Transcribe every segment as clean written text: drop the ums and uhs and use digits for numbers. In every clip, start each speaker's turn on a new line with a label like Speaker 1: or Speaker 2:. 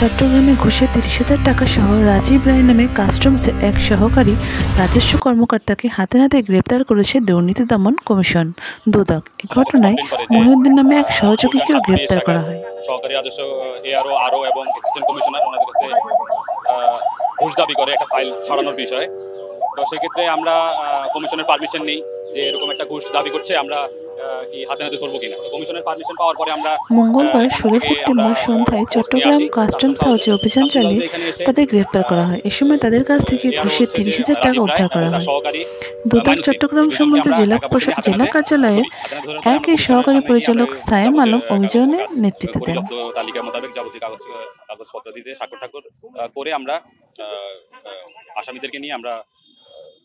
Speaker 1: চট্টগ্রামে ঘুষে ৩০,০০০ টাকা সহ রাজীব রায় নামে কাস্টমসের এক সহকারী রাজস্ব কর্মকর্তাকে হাতে নাতে গ্রেপ্তার করেছে দুর্নীতি দমন কমিশন দুদক। এ ঘটনায় মহিউদ্দিন নামে এক সহযোগীকেও গ্রেপ্তার করা হয়।
Speaker 2: সহকারী রাজস্ব আরও এবং অ্যাসিস্ট্যান্ট কমিশনার ওনাদের কাছে ঘুষ দাবি করে একটা ফাইল ছাড়ানোর বিষয়ে। তো সেক্ষেত্রে আমরা কমিশনের পারমিশন নেই যে এরকম একটা ঘুষ দাবি করছে, আমরা কি হাতে নাতে ধরবো কিনা। কমিশনের পারমিশন পাওয়ার পরে আমরা
Speaker 1: মঙ্গলবার ১৬ সেপ্টেম্বর সন্ধ্যায় চট্টগ্রাম কাস্টমস হাউসে অভিযান চালিয়ে তাদের গ্রেপ্তার করা হয়। এ সময় তাদের কাছ থেকে ঘুষে ৩০,০০০ টাকা উদ্ধার করা হয়। দুদক চট্টগ্রাম সম্বলিত জেলা কার্যালয়ের এর সহকারী পরিচালক সায়েম আলম অভিযানে নেতৃত্ব দেন।
Speaker 2: তালিকা মোতাবেক যাবতীয় কাগজপত্র দিতে স্বাক্ষর করে আমরা আসামিদেরকে নিয়ে আমরা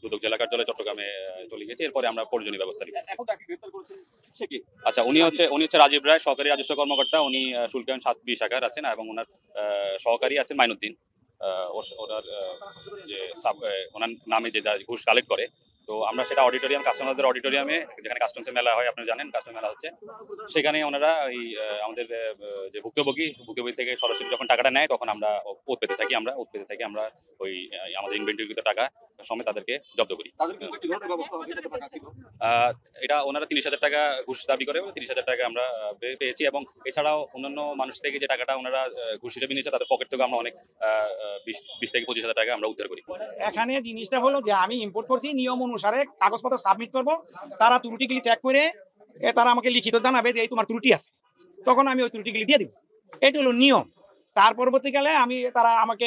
Speaker 2: দুদক জেলা কার্যালয় চট্টগ্রামে চলে গেছি। এরপরে আমরা প্রয়োজনীয় ব্যবস্থা নিব। আচ্ছা, উনি হচ্ছে রাজীব রায়, সহকারী রাজস্ব কর্মকর্তা। উনি শুল্কায়ন 7B শাখার আছেন এবং ওনার সহকারী আছেন মাইনুদ্দিন। ওনার নামে যে ঘুষ কালেক্ট করে, তো আমরা সেটা অডিটোরিয়াম, কাস্টমারদের অডিটোরিয়ামে, যেখানে কাস্টমসের মেলা হয়, আপনি জানেন কাস্টমার মেলা হচ্ছে, সেখানে ওনারা আমাদের যে ভুক্তভোগী থেকে সরাসরি যখন টাকাটা নেয় তখন আমরা ওত পেতে থাকি। আমরা ওই আমাদের ইনভেন্টরিকৃত টাকা সমেত তাদেরকে জব্দ করি। এটা ওনারা ৩০,০০০ টাকা ঘুষ দাবি করে, ৩০,০০০ টাকা আমরা পেয়েছি এবং এছাড়াও অন্যান্য মানুষ থেকে যে টাকাটা ওনারা ঘুষ হিসেবে নিয়েছে তাদের পকেট থেকে আমরা অনেক ২০ থেকে ২৫,০০০ টাকা আমরা উদ্ধার করি।
Speaker 3: এখানে জিনিসটা হলো যে আমি ইম্পোর্ট করছি, নিয়ম অনুসারে কাগজপত্র সাবমিট করব, তারা ত্রুটিগুলি চেক করে তারা আমাকে লিখিত জানাবে যে এই তোমার ত্রুটি আছে, তখন আমি ওই ত্রুটিগুলি দিয়ে দিব। এটা হলো নিয়ম। তার পরবর্তীকালে তারা আমাকে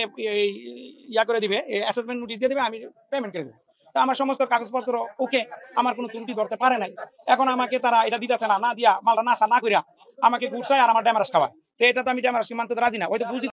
Speaker 3: করে দিবে, অ্যাসেসমেন্ট নোটিশ দিয়ে দেবে, আমি পেমেন্ট করে দেবো। তা আমার সমস্ত কাগজপত্র ওকে, আমার কোনো ত্রুটি ধরতে পারে নাই। এখন আমাকে তারা এটা দিতেছে না দিয়া মালটা না করিয়া আমাকে ঘুরছায় আর আমার ড্যামারেজ খাওয়ায়। তো এটা তো আমি ড্যামারেজ মানতে রাজি না। ওই তো বুঝি